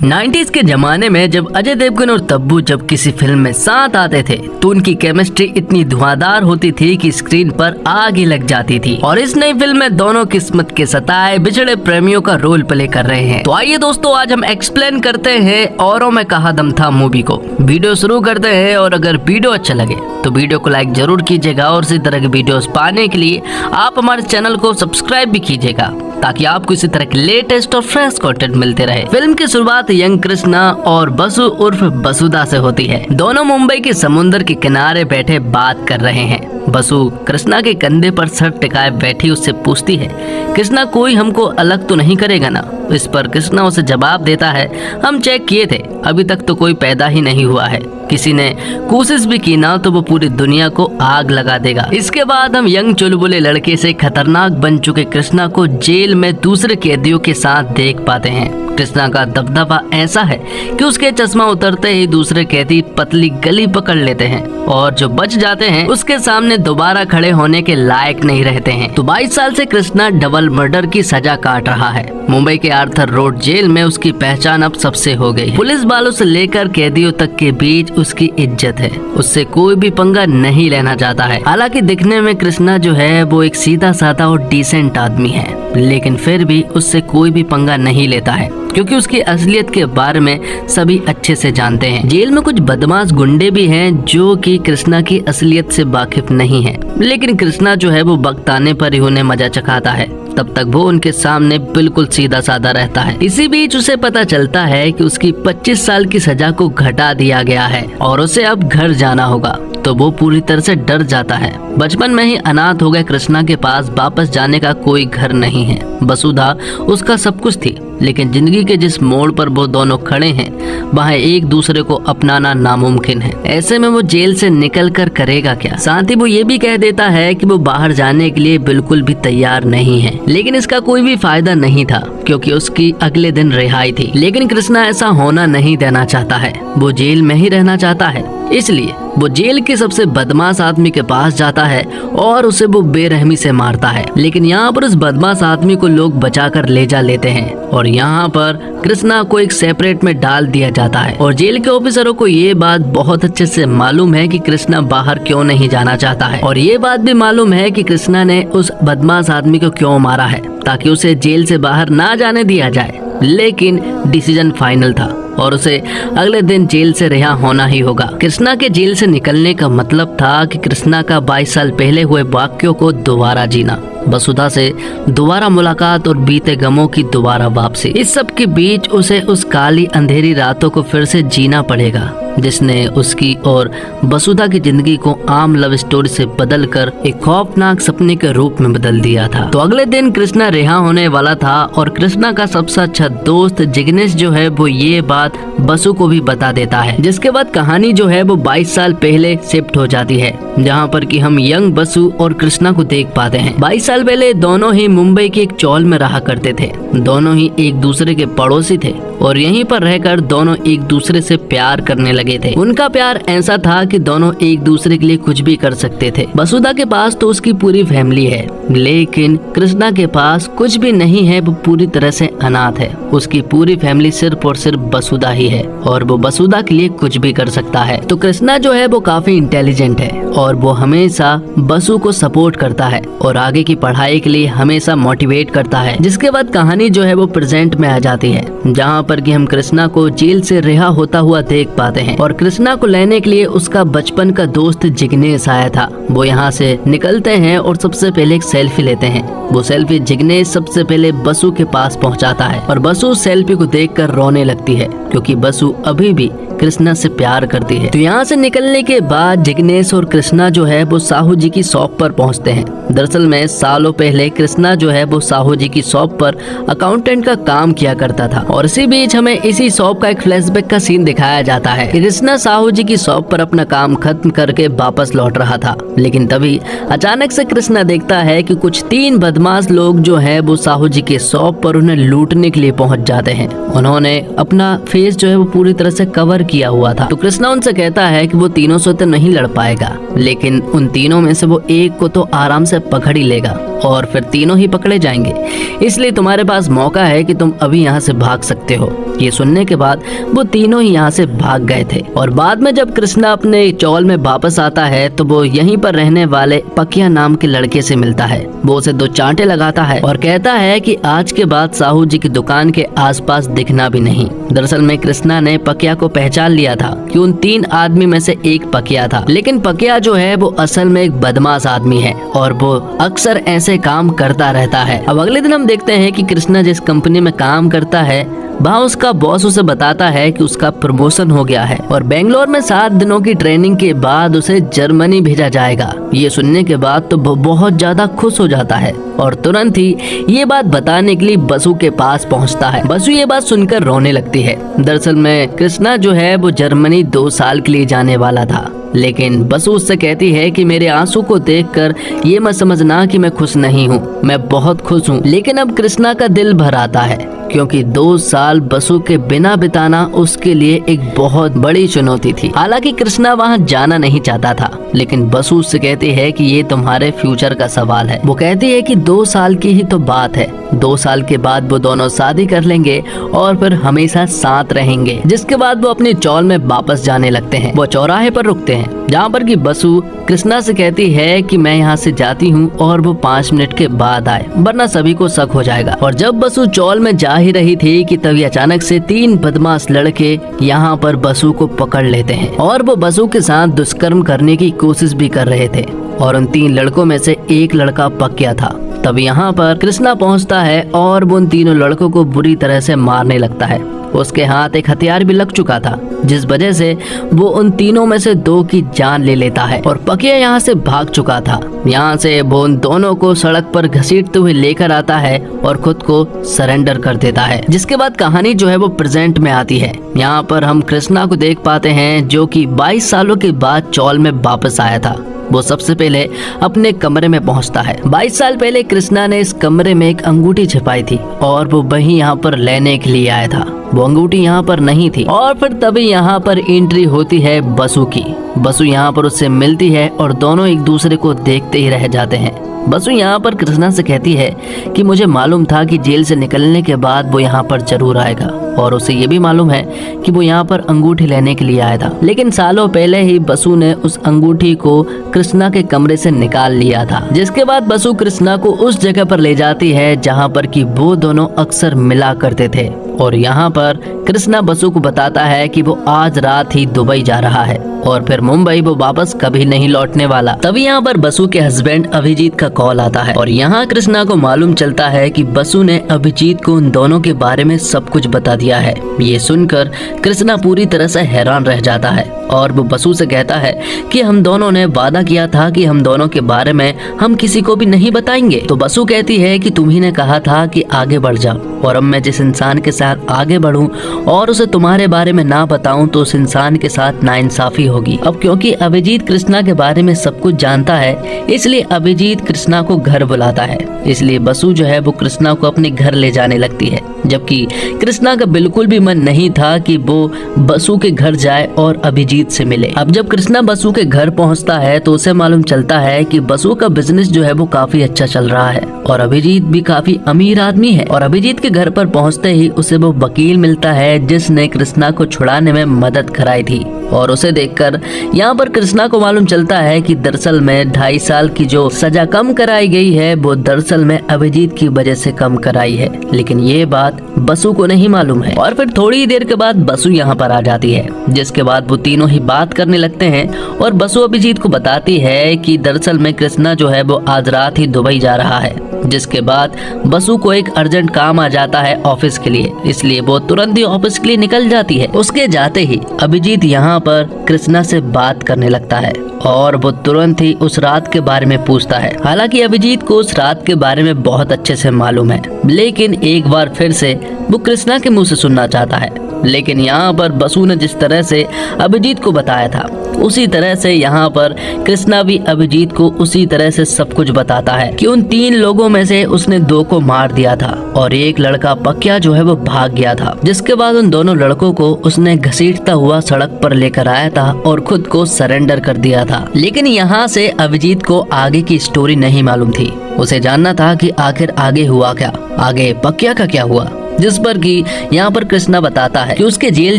90s के जमाने में जब अजय देवगन और तब्बू जब किसी फिल्म में साथ आते थे तो उनकी केमिस्ट्री इतनी धुआंधार होती थी कि स्क्रीन पर आग ही लग जाती थी। और इस नई फिल्म में दोनों किस्मत के सताए बिछड़े प्रेमियों का रोल प्ले कर रहे हैं। तो आइए दोस्तों, आज हम एक्सप्लेन करते हैं औरों में कहा दम था मूवी को। वीडियो शुरू करते हैं और अगर वीडियो अच्छा लगे तो वीडियो को लाइक जरूर कीजिएगा और इसी तरह की वीडियोस पाने के लिए आप हमारे चैनल को सब्सक्राइब भी कीजिएगा ताकि आपको इसी तरह के लेटेस्ट और फ्रेश कंटेंट मिलते रहे। फिल्म की शुरुआत यंग कृष्णा और बसु उर्फ बसुदा से होती है। दोनों मुंबई के समुद्र के किनारे बैठे बात कर रहे हैं। बसु कृष्णा के कंधे पर सर टिकाए बैठी उससे पूछती है, कृष्णा कोई हमको अलग तो नहीं करेगा ना? इस पर कृष्णा उसे जवाब देता है, हम चेक किए थे, अभी तक तो कोई पैदा ही नहीं हुआ है। किसी ने कोशिश भी की ना तो वो पूरी दुनिया को आग लगा देगा। इसके बाद हम यंग चुलबुले लड़के से खतरनाक बन चुके कृष्णा को जेल में दूसरे कैदियों के साथ देख पाते हैं। कृष्णा का दबदबा ऐसा है कि उसके चश्मा उतरते ही दूसरे कैदी पतली गली पकड़ लेते हैं और जो बच जाते हैं उसके सामने दोबारा खड़े होने के लायक नहीं रहते हैं। तो 22 साल से कृष्णा डबल मर्डर की सजा काट रहा है। मुंबई के आर्थर रोड जेल में उसकी पहचान अब सबसे हो गई। पुलिस वालों से लेकर कैदियों तक के बीच उसकी इज्जत है। उससे कोई भी पंगा नहीं लेना चाहता है। हालांकि दिखने में कृष्णा जो है वो एक सीधा साधा और डिसेंट आदमी है, लेकिन फिर भी उससे कोई भी पंगा नहीं लेता है क्योंकि उसकी असलियत के बारे में सभी अच्छे से जानते हैं। जेल में कुछ बदमाश गुंडे भी हैं जो कि कृष्णा की असलियत से वाकिफ नहीं है, लेकिन कृष्णा जो है वो वक्त आने पर ही उन्हें मजा चखाता है। तब तक वो उनके सामने बिल्कुल सीधा साधा रहता है। इसी बीच उसे पता चलता है कि उसकी 25 साल की सजा को घटा दिया गया है और उसे अब घर जाना होगा, तो वो पूरी तरह से डर जाता है। बचपन में ही अनाथ हो गए कृष्णा के पास वापस जाने का कोई घर नहीं है। वसुधा उसका सब कुछ थी, लेकिन जिंदगी के जिस मोड़ पर वो दोनों खड़े हैं वहाँ एक दूसरे को अपनाना नामुमकिन है। ऐसे में वो जेल से निकल कर करेगा क्या? साथ ही वो ये भी कह देता है कि वो बाहर जाने के लिए बिल्कुल भी तैयार नहीं है, लेकिन इसका कोई भी फायदा नहीं था क्योंकि उसकी अगले दिन रिहाई थी। लेकिन कृष्णा ऐसा होना नहीं देना चाहता है, वो जेल में ही रहना चाहता है। इसलिए वो जेल के सबसे बदमाश आदमी के पास जाता है और उसे वो बेरहमी से मारता है। लेकिन यहाँ पर उस बदमाश आदमी को लोग बचाकर ले जा लेते हैं और यहाँ पर कृष्णा को एक सेपरेट में डाल दिया जाता है। और जेल के ऑफिसरों को ये बात बहुत अच्छे से मालूम है कि कृष्णा बाहर क्यों नहीं जाना चाहता है, और ये बात भी मालूम है कि कृष्णा ने उस बदमाश आदमी को क्यों मारा है, ताकि उसे जेल से बाहर ना जाने दिया जाए। लेकिन डिसीजन फाइनल था और उसे अगले दिन जेल से रिहा होना ही होगा। कृष्णा के जेल से निकलने का मतलब था कि कृष्णा का 22 साल पहले हुए वाक्यों को दोबारा जीना, वसुधा से दोबारा मुलाकात और बीते गमों की दोबारा वापसी। इस सब के बीच उसे उस काली अंधेरी रातों को फिर से जीना पड़ेगा जिसने उसकी और वसुधा की जिंदगी को आम लव स्टोरी से बदलकर एक खौफनाक सपने के रूप में बदल दिया था। तो अगले दिन कृष्णा रिहा होने वाला था और कृष्णा का सबसे अच्छा दोस्त जिग्नेश जो है वो ये बात बसु को भी बता देता है, जिसके बाद कहानी जो है वो 22 साल पहले शिफ्ट हो जाती है, जहाँ पर कि हम यंग बसु और कृष्णा को देख पाते हैं। 22 साल पहले दोनों ही मुंबई के एक चौल में रहा करते थे। दोनों ही एक दूसरे के पड़ोसी थे और यहीं पर रहकर दोनों एक दूसरे से प्यार करने लगे थे। उनका प्यार ऐसा था कि दोनों एक दूसरे के लिए कुछ भी कर सकते थे। वसुधा के पास तो उसकी पूरी फैमिली है, लेकिन कृष्णा के पास कुछ भी नहीं है, वो पूरी तरह से अनाथ है। उसकी पूरी फैमिली सिर्फ और सिर्फ वसुधा ही है और वो वसुधा के लिए कुछ भी कर सकता है। तो कृष्णा जो है वो काफी इंटेलिजेंट है और वो हमेशा बसु को सपोर्ट करता है और आगे की पढ़ाई के लिए हमेशा मोटिवेट करता है। जिसके बाद कहानी जो है वो प्रेजेंट में आ जाती है, जहाँ पर कि हम कृष्णा को जेल से रिहा होता हुआ देख पाते हैं और कृष्णा को लेने के लिए उसका बचपन का दोस्त जिग्नेश आया था। वो यहाँ से निकलते हैं और सबसे पहले एक सेल्फी लेते हैं। वो सेल्फी जिग्नेश सबसे पहले बसु के पास पहुँचाता है और बसु सेल्फी को देखकर रोने लगती है क्योंकि बसु अभी भी कृष्णा से प्यार करती है। तो यहाँ से निकलने के बाद जिग्नेश और कृष्णा जो है वो साहू जी की शॉप पर पहुँचते हैं। दरअसल में सालों पहले कृष्णा जो है वो साहू जी की शॉप पर अकाउंटेंट का काम किया करता था और इसी बीच हमें इसी शॉप का एक फ्लैशबैक का सीन दिखाया जाता है। कृष्णा साहू जी की शॉप पर अपना काम खत्म करके वापस लौट रहा था, लेकिन तभी अचानक से कृष्णा देखता है कि कुछ 3 बदमाश लोग जो है वो साहू जी के शॉप पर उन्हें लूटने के लिए पहुंच जाते हैं। उन्होंने अपना फेस जो है वो पूरी तरह से कवर किया हुआ था। तो कृष्णा उनसे कहता है कि वो तीनों से तो नहीं लड़ पाएगा, लेकिन उन तीनों में से वो एक को तो आराम से पकड़ ही लेगा और फिर तीनों ही पकड़े जाएंगे, इसलिए तुम्हारे पास मौका है कि तुम अभी यहाँ से भाग सकते हो। ये सुनने के बाद वो तीनों ही यहाँ से भाग गए थे। और बाद में जब कृष्णा अपने चौल में वापस आता है तो वो यहीं पर रहने वाले पकिया नाम के लड़के से मिलता है। वो उसे 2 चांटे लगाता है और कहता है कि आज के बाद साहू जी की दुकान के आसपास दिखना भी नहीं। दरअसल में कृष्णा ने पकिया को पहचान लिया था कि उन 3 आदमी में से एक पकिया था, लेकिन पकिया जो है वो असल में एक बदमाश आदमी है और वो अक्सर ऐसे काम करता रहता है। अब अगले दिन हम देखते हैं कि कृष्णा जिस कंपनी में काम करता है वहाँ उसका बॉस उसे बताता है कि उसका प्रमोशन हो गया है और बेंगलोर में 7 दिनों की ट्रेनिंग के बाद उसे जर्मनी भेजा जाएगा। ये सुनने के बाद तो वो बहुत ज्यादा खुश हो जाता है और तुरंत ही ये बात बताने के लिए बसु के पास पहुंचता है। बसु ये बात सुनकर रोने लगती है। दरअसल में कृष्णा जो है वो जर्मनी 2 साल के लिए जाने वाला था, लेकिन बसु उससे कहती है कि मेरे आंसू को देखकर ये मत समझना कि मैं खुश नहीं हूँ, मैं बहुत खुश हूँ। लेकिन अब कृष्णा का दिल भर आता है क्योंकि 2 साल बसु के बिना बिताना उसके लिए एक बहुत बड़ी चुनौती थी। हालांकि कृष्णा वहाँ जाना नहीं चाहता था, लेकिन बसु उससे कहती है कि ये तुम्हारे फ्यूचर का सवाल है। वो कहती है कि 2 साल की ही तो बात है, 2 साल के बाद वो दोनों शादी कर लेंगे और फिर हमेशा साथ रहेंगे। जिसके बाद वो अपने चौल में वापस जाने लगते हैं। वो चौराहे पर रुकते हैं जहाँ पर कि बसु कृष्णा से कहती है कि मैं यहाँ से जाती हूँ और वो 5 मिनट के बाद आए, वरना सभी को शक हो जाएगा। और जब बसु चौल में जा ही रही थी कि तभी अचानक से 3 बदमाश लड़के यहाँ पर बसु को पकड़ लेते हैं और वो बसु के साथ दुष्कर्म करने की कोशिश भी कर रहे थे। और उन 3 लड़कों में से एक लड़का पकिया था। तब यहाँ पर कृष्णा पहुँचता है और वो उन तीनों लड़कों को बुरी तरह से मारने लगता है। उसके हाथ एक हथियार भी लग चुका था, जिस वजह से वो उन तीनों में से 2 की जान ले लेता है और पकिया यहाँ से भाग चुका था। यहाँ से वो उन दोनों को सड़क पर घसीटते हुए लेकर आता है और खुद को सरेंडर कर देता है। जिसके बाद कहानी जो है वो प्रेजेंट में आती है। यहाँ पर हम कृष्णा को देख पाते हैं जो कि 22 सालों के बाद चौल में वापस आया था। वो सबसे पहले अपने कमरे में पहुंचता है। 22 साल पहले कृष्णा ने इस कमरे में एक अंगूठी छिपाई थी और वो वही यहाँ पर लेने के लिए आया था। वो अंगूठी यहाँ पर नहीं थी और फिर तभी यहाँ पर एंट्री होती है बसु की। बसु यहाँ पर उससे मिलती है और दोनों एक दूसरे को देखते ही रह जाते हैं। बसु यहाँ पर कृष्णा से कहती है कि मुझे मालूम था कि जेल से निकलने के बाद वो यहाँ पर जरूर आएगा और उसे ये भी मालूम है कि वो यहाँ पर अंगूठी लेने के लिए आया था, लेकिन सालों पहले ही बसु ने उस अंगूठी को कृष्णा के कमरे से निकाल लिया था। जिसके बाद बसु कृष्णा को उस जगह पर ले जाती है जहाँ पर कि वो दोनों अक्सर मिला करते थे और यहाँ पर कृष्णा बसु को बताता है कि वो आज रात ही दुबई जा रहा है और फिर मुंबई वो वापस कभी नहीं लौटने वाला। तभी यहाँ पर बसु के हस्बैंड अभिजीत का कॉल आता है और यहाँ कृष्णा को मालूम चलता है कि बसु ने अभिजीत को उन दोनों के बारे में सब कुछ बता दिया है। ये सुनकर कृष्णा पूरी तरह से हैरान रह जाता है और वो बसु से कहता है कि हम दोनों ने वादा किया था कि हम दोनों के बारे में हम किसी को भी नहीं बताएंगे। तो बसु कहती है कि तुम्ही ने कहा था कि आगे बढ़ जाओ और अब मैं जिस इंसान के साथ आगे बढ़ूं और उसे तुम्हारे बारे में ना बताऊं तो उस इंसान के साथ नाइंसाफी होगी। अब क्योंकि अभिजीत कृष्णा के बारे में सब कुछ जानता है इसलिए अभिजीत कृष्णा को घर बुलाता है। इसलिए बसु जो है वो कृष्णा को अपने घर ले जाने लगती है, जबकि कृष्णा का बिल्कुल भी मन नहीं था कि वो बसु के घर जाए और अभिजीत से मिले। अब जब कृष्णा बसु के घर पहुंचता है तो उसे मालूम चलता है कि बसु का बिजनेस जो है वो काफी अच्छा चल रहा है और अभिजीत भी काफी अमीर आदमी है। और अभिजीत के घर पर पहुंचते ही उसे वो वकील मिलता है जिसने कृष्णा को छुड़ाने में मदद कराई थी और उसे देखकर यहाँ पर कृष्णा को मालूम चलता है कि दरअसल में 2.5 साल की जो सजा कम कराई गई है वो दरअसल में अभिजीत की वजह से कम कराई है, लेकिन ये बात बसु को नहीं मालूम है। और फिर थोड़ी देर के बाद बसु यहाँ पर आ जाती है, जिसके बाद वो तीनों ही बात करने लगते हैं और बसु अभिजीत को बताती है कि दरअसल में कृष्णा जो है वो आज रात ही दुबई जा रहा है। जिसके बाद बसु को एक अर्जेंट काम आ जाता है ऑफिस के लिए, इसलिए वो तुरंत ही ऑफिस के लिए निकल जाती है। उसके जाते ही अभिजीत यहाँ पर कृष्णा से बात करने लगता है और वो तुरंत ही उस रात के बारे में पूछता है। हालांकि अभिजीत को उस रात के बारे में बहुत अच्छे से मालूम है, लेकिन एक बार फिर से वो कृष्णा के मुंह से सुनना चाहता है। लेकिन यहाँ पर बसु ने जिस तरह से अभिजीत को बताया था उसी तरह से यहाँ पर कृष्णा भी अभिजीत को उसी तरह से सब कुछ बताता है कि उन 3 लोगों में से उसने 2 को मार दिया था और एक लड़का पक्या जो है वो भाग गया था, जिसके बाद उन दोनों लड़कों को उसने घसीटता हुआ सड़क पर लेकर आया था और खुद को सरेंडर कर दिया था। लेकिन यहाँ से अभिजीत को आगे की स्टोरी नहीं मालूम थी। उसे जानना था कि आखिर आगे हुआ क्या, आगे पक्या का क्या हुआ, जिस पर कि यहाँ पर कृष्णा बताता है कि उसके जेल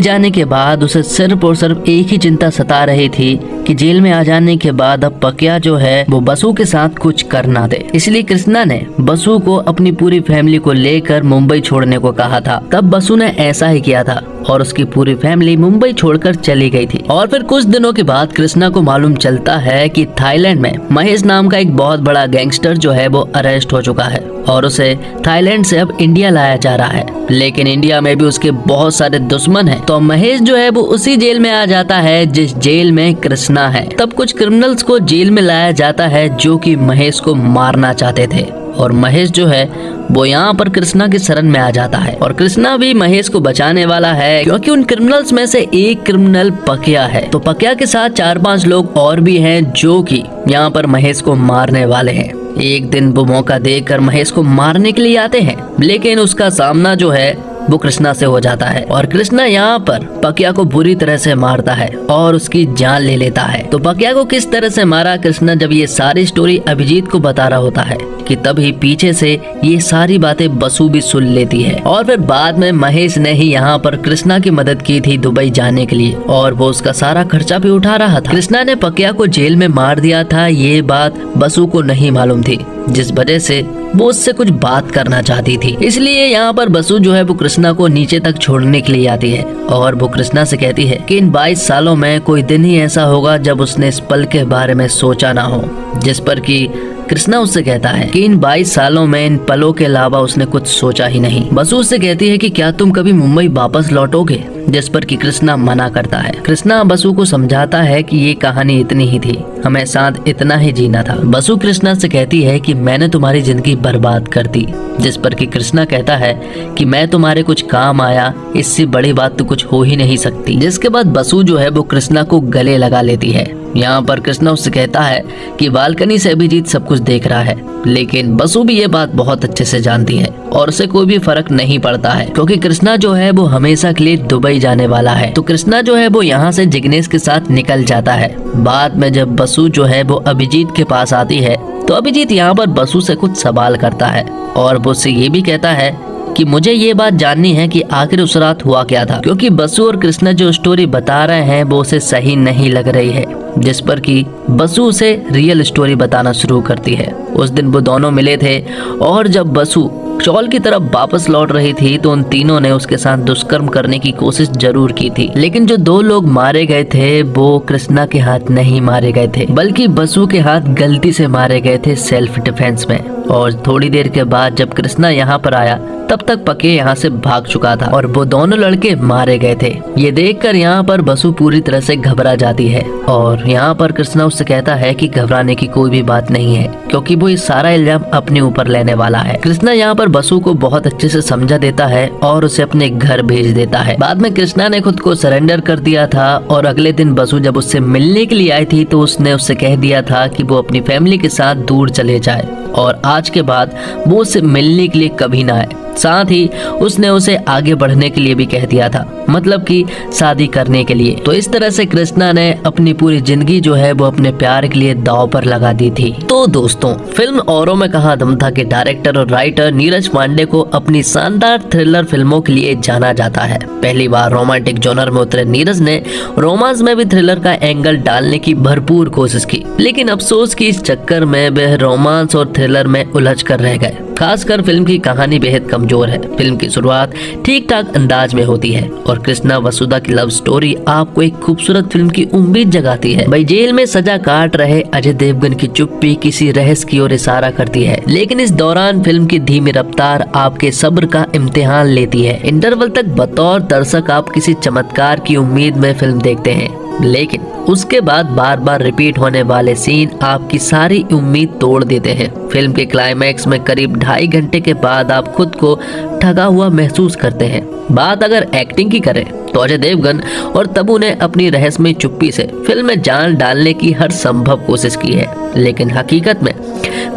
जाने के बाद उसे सिर्फ और सिर्फ एक ही चिंता सता रही थी कि जेल में आ जाने के बाद अब पक्या जो है वो बसु के साथ कुछ कर ना दे। इसलिए कृष्णा ने बसु को अपनी पूरी फैमिली को लेकर मुंबई छोड़ने को कहा था। तब बसु ने ऐसा ही किया था और उसकी पूरी फैमिली मुंबई छोड़कर चली गई थी। और फिर कुछ दिनों के बाद कृष्णा को मालूम चलता है कि थाईलैंड में महेश नाम का एक बहुत बड़ा गैंगस्टर जो है वो अरेस्ट हो चुका है और उसे थाईलैंड से अब इंडिया लाया जा रहा है। लेकिन इंडिया में भी उसके बहुत सारे दुश्मन हैं। तो महेश जो है वो उसी जेल में आ जाता है जिस जेल में कृष्णा है। तब कुछ क्रिमिनल्स को जेल में लाया जाता है जो कि महेश को मारना चाहते थे और महेश जो है वो यहाँ पर कृष्णा की शरण में आ जाता है और कृष्णा भी महेश को बचाने वाला है, क्योंकि उन क्रिमिनल्स में से एक क्रिमिनल पक्या है। तो पक्या के साथ 4-5 लोग और भी हैं जो कि यहाँ पर महेश को मारने वाले हैं। एक दिन वो मौका देकर महेश को मारने के लिए आते हैं, लेकिन उसका सामना जो है वो कृष्णा से हो जाता है और कृष्णा यहाँ पर पक्या को बुरी तरह से मारता है और उसकी जान ले लेता है। तो पक्या को किस तरह से मारा कृष्णा जब ये सारी स्टोरी अभिजीत को बता रहा होता है कि तभी पीछे से ये सारी बातें बसु भी सुन लेती है। और फिर बाद में महेश ने ही यहाँ पर कृष्णा की मदद की थी दुबई जाने के लिए और वो उसका सारा खर्चा भी उठा रहा था। कृष्णा ने पक्या को जेल में मार दिया था, ये बात बसु को नहीं मालूम थी, जिस वजह से वो उससे कुछ बात करना चाहती थी। इसलिए यहाँ पर बसु जो है वो कृष्णा को नीचे तक छोड़ने के लिए आती है और वो कृष्णा से कहती है कि इन 22 सालों में कोई दिन ही ऐसा होगा जब उसने इस पल के बारे में सोचा ना हो। जिस पर कि कृष्णा उससे कहता है कि इन 22 सालों में इन पलों के अलावा उसने कुछ सोचा ही नहीं। बसु उससे कहती है कि क्या तुम कभी मुंबई वापस लौटोगे, जिस पर कि कृष्णा मना करता है। कृष्णा बसु को समझाता है कि ये कहानी इतनी ही थी, हमें साथ इतना ही जीना था। बसु कृष्णा से कहती है कि मैंने तुम्हारी जिंदगी बर्बाद कर दी, जिस पर कि कृष्णा कहता है कि मैं तुम्हारे कुछ काम आया, इससे बड़ी बात तो कुछ हो ही नहीं सकती। जिसके बाद बसु जो है वो कृष्णा को गले लगा लेती है। यहाँ पर कृष्णा उससे कहता है कि बालकनी से अभिजीत सब कुछ देख रहा है, लेकिन बसु भी ये बात बहुत अच्छे से जानती है और उसे कोई भी फर्क नहीं पड़ता है, क्योंकि कृष्णा जो है वो हमेशा के लिए दुबई जाने वाला है। तो कृष्णा जो है वो यहाँ से जिग्नेश के साथ निकल जाता है। बाद में जब बसु जो है वो अभिजीत के पास आती है तो अभिजीत यहाँ पर बसु से कुछ सवाल करता है और वो उससे ये भी कहता है कि मुझे ये बात जाननी है कि आखिर उस रात हुआ क्या था, क्योंकि बसु और कृष्णा जो स्टोरी बता रहे हैं वो उसे सही नहीं लग रही है। जिस पर कि बसु उसे रियल स्टोरी बताना शुरू करती है। उस दिन वो दोनों मिले थे और जब बसु चौल की तरफ वापस लौट रही थी तो उन तीनों ने उसके साथ दुष्कर्म करने की कोशिश जरूर की थी, लेकिन जो 2 लोग मारे गए थे वो कृष्णा के हाथ नहीं मारे गए थे, बल्कि बसु के हाथ गलती से मारे गए थे सेल्फ डिफेंस में। और थोड़ी देर के बाद जब कृष्णा यहाँ पर आया तब तक पक्के यहाँ से भाग चुका था और वो दोनों लड़के मारे गए थे। ये देखकर यहाँ पर बसु पूरी तरह से घबरा जाती है और यहाँ पर कृष्णा उससे कहता है कि घबराने की कोई भी बात नहीं है, क्योंकि वो ये सारा इल्जाम अपने ऊपर लेने वाला है। कृष्णा यहाँ पर बसु को बहुत अच्छे से समझा देता है और उसे अपने घर भेज देता है। बाद में कृष्णा ने खुद को सरेंडर कर दिया था और अगले दिन बसु जब उससे मिलने के लिए आई थी तो उसने उससे कह दिया था कि वो अपनी फैमिली के साथ दूर चले जाए और आज के बाद वो उससे मिलने के लिए कभी ना आए। साथ ही उसने उसे आगे बढ़ने के लिए भी कह दिया था, मतलब कि शादी करने के लिए। तो इस तरह से कृष्णा ने अपनी पूरी जिंदगी जो है वो अपने प्यार के लिए दांव पर लगा दी थी। तो दोस्तों, फिल्म औरों में कहा दम था के डायरेक्टर और राइटर नीरज पांडे को अपनी शानदार थ्रिलर फिल्मों के लिए जाना जाता है। पहली बार रोमांटिक जॉनर में उतरे नीरज ने रोमांस में भी थ्रिलर का एंगल डालने की भरपूर कोशिश की, लेकिन अफसोस कि इस चक्कर में वह रोमांस और थ्रिलर में उलझ कर रह गए। खासकर फिल्म की कहानी बेहद कमजोर है। फिल्म की शुरुआत ठीक ठाक अंदाज में होती है और कृष्णा वसुधा की लव स्टोरी आपको एक खूबसूरत फिल्म की उम्मीद जगाती है। भाई, जेल में सजा काट रहे अजय देवगन की चुप्पी किसी रहस्य की ओर इशारा करती है, लेकिन इस दौरान फिल्म की धीमी रफ्तार आपके सब्र का इम्तिहान लेती है। इंटरवल तक बतौर दर्शक आप किसी चमत्कार की उम्मीद में फिल्म देखते हैं, लेकिन उसके बाद बार बार रिपीट होने वाले सीन आपकी सारी उम्मीद तोड़ देते हैं। फिल्म के क्लाइमैक्स में करीब 2.5 घंटे के बाद आप खुद को ठगा हुआ महसूस करते हैं। बात अगर एक्टिंग की करें तो अजय देवगन और तब्बू ने अपनी रहस्यमय चुप्पी से फिल्म में जान डालने की हर संभव कोशिश की है, लेकिन हकीकत में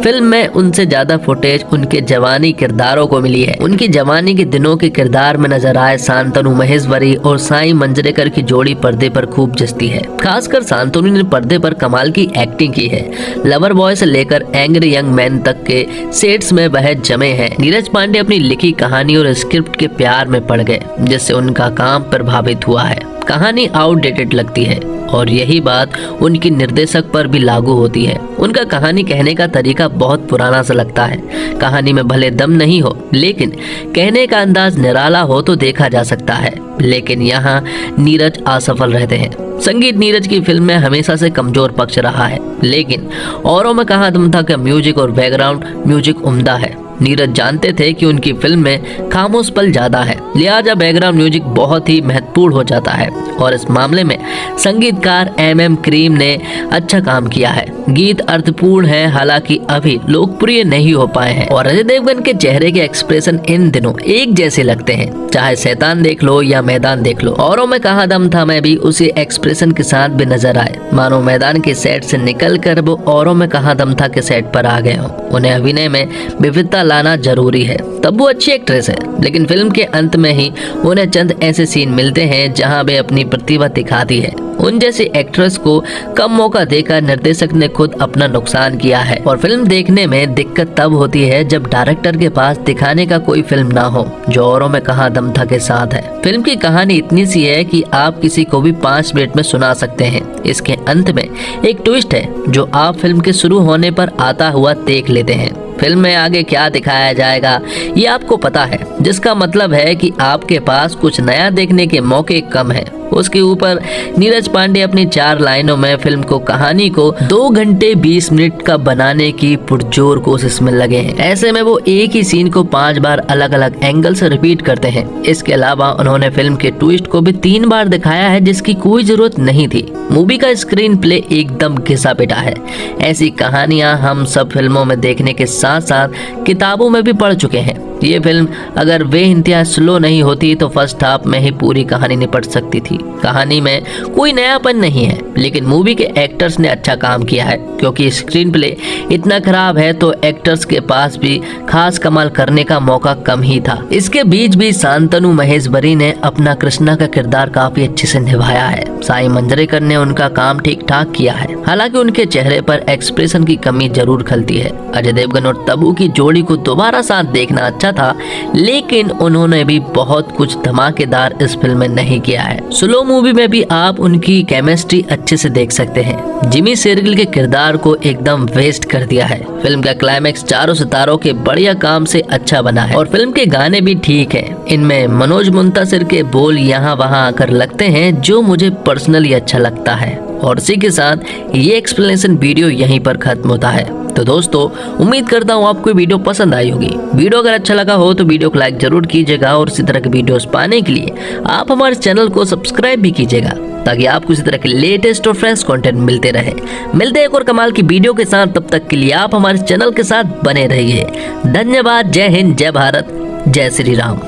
फिल्म में उनसे ज्यादा फुटेज उनके जवानी किरदारों को मिली है। उनकी जवानी के दिनों के किरदार में नजर आए शांतनु महेश्वरी और साई मंजरेकर की जोड़ी पर्दे पर खूब जचती है। खासकर शांतनु ने पर्दे पर कमाल की एक्टिंग की है। लवर बॉय से लेकर एंग्री यंग मैन तक के सेट्स में वह जमे हैं। नीरज पांडे अपनी लिखी कहानी और स्क्रिप्ट के प्यार में पड़ गए, जिससे उनका काम प्रभावित हुआ है। कहानी आउटडेटेड लगती है और यही बात उनकी निर्देशक पर भी लागू होती है। उनका कहानी कहने का तरीका बहुत पुराना सा लगता है। कहानी में भले दम नहीं हो, लेकिन कहने का अंदाज निराला हो तो देखा जा सकता है। लेकिन यहाँ नीरज असफल रहते हैं। संगीत नीरज की फिल्म में हमेशा से कमजोर पक्ष रहा है, लेकिन औरों में कहाँ दम था कि म्यूजिक और बैकग्राउंड म्यूजिक उम्दा है। नीरज जानते थे कि उनकी फिल्म में खामोश पल ज्यादा है, लिहाजा बैकग्राउंड म्यूजिक बहुत ही महत्वपूर्ण हो जाता है और इस मामले में संगीतकार MM क्रीम ने अच्छा काम किया है। गीत अर्थपूर्ण है, हालांकि अभी लोकप्रिय नहीं हो पाए हैं और अजय देवगन के चेहरे के एक्सप्रेशन इन दिनों एक जैसे लगते हैं, चाहे शैतान देख लो या मैदान देख लो। औरों में कहाँ दम था में भी उसी एक्सप्रेशन के साथ भी नजर आए, मानो मैदान के सेट से निकल कर वो औरों में कहाँ दम था के सेट पर आ गए हों। उन्हें अभिनय में विविधता लाना जरूरी है। तब्बू अच्छी एक्ट्रेस है, लेकिन फिल्म के अंत में ही उन्हें चंद ऐसे सीन मिलते हैं जहां वे अपनी प्रतिभा दिखाती है। उन जैसी एक्ट्रेस को कम मौका देकर निर्देशक ने खुद अपना नुकसान किया है और फिल्म देखने में दिक्कत तब होती है जब डायरेक्टर के पास दिखाने का कोई फिल्म ना हो, जो औरों में कहाँ दम था के साथ है। फिल्म की कहानी इतनी सी है कि आप किसी को भी 5 मिनट में सुना सकते हैं। इसके अंत में एक ट्विस्ट है जो आप फिल्म के शुरू होने पर आता हुआ देख लेते हैं। फिल्म में आगे क्या दिखाया जाएगा ये आपको पता है, जिसका मतलब है कि आपके पास कुछ नया देखने के मौके कम है। उसके ऊपर नीरज पांडे अपनी 4 लाइनों में फिल्म को कहानी को 2 घंटे 20 मिनट का बनाने की पुरजोर कोशिश में लगे हैं। ऐसे में वो एक ही सीन को 5 बार अलग अलग एंगल से रिपीट करते हैं। इसके अलावा उन्होंने फिल्म के ट्विस्ट को भी 3 बार दिखाया है, जिसकी कोई जरूरत नहीं थी। मूवी का स्क्रीन प्ले एकदम घिसा पिटा है। ऐसी कहानियां हम सब फिल्मों में देखने के साथ साथ किताबों में भी पढ़ चुके हैं। ये फिल्म अगर बेइंतहा स्लो नहीं होती तो फर्स्ट हाफ में ही पूरी कहानी निपट सकती थी। कहानी में कोई नयापन नहीं है, लेकिन मूवी के एक्टर्स ने अच्छा काम किया है, क्योंकि स्क्रीन प्ले इतना खराब है तो एक्टर्स के पास भी खास कमाल करने का मौका कम ही था। इसके बीच भी शांतनु महेश्वरी ने अपना कृष्णा का किरदार काफी अच्छे से निभाया है। साई मंजरेकर ने उनका काम ठीक ठाक किया है, हालांकि उनके चेहरे पर एक्सप्रेशन की कमी जरूर खलती है। अजय देवगन और तब्बू की जोड़ी को दोबारा साथ देखना अच्छा था, लेकिन उन्होंने भी बहुत कुछ धमाकेदार इस फिल्म में नहीं किया है। स्लो मूवी में भी आप उनकी केमिस्ट्री अच्छे से देख सकते हैं। जिमी शेरगिल के किरदार को एकदम वेस्ट कर दिया है। फिल्म का क्लाइमैक्स चारों सितारों के बढ़िया काम से अच्छा बना है और फिल्म के गाने भी ठीक है। इनमें मनोज मुंतासिर के बोल यहाँ वहाँ आकर लगते हैं, जो मुझे पर्सनली अच्छा लगता है। और इसी के साथ ये एक्सप्लेनेशन वीडियो यहीं पर खत्म होता है। तो दोस्तों, उम्मीद करता हूँ आपको वीडियो पसंद आई होगी। वीडियो अगर अच्छा लगा हो तो वीडियो को लाइक जरूर कीजिएगा और इसी तरह के वीडियोस पाने के लिए आप हमारे चैनल को सब्सक्राइब भी कीजिएगा, ताकि आपको इसी तरह के लेटेस्ट और फ्रेश कंटेंट मिलते रहे। मिलते हैं एक और कमाल की वीडियो के साथ, तब तक के लिए आप हमारे चैनल के साथ बने रहिए। धन्यवाद। जय हिंद, जय भारत, जय श्री राम।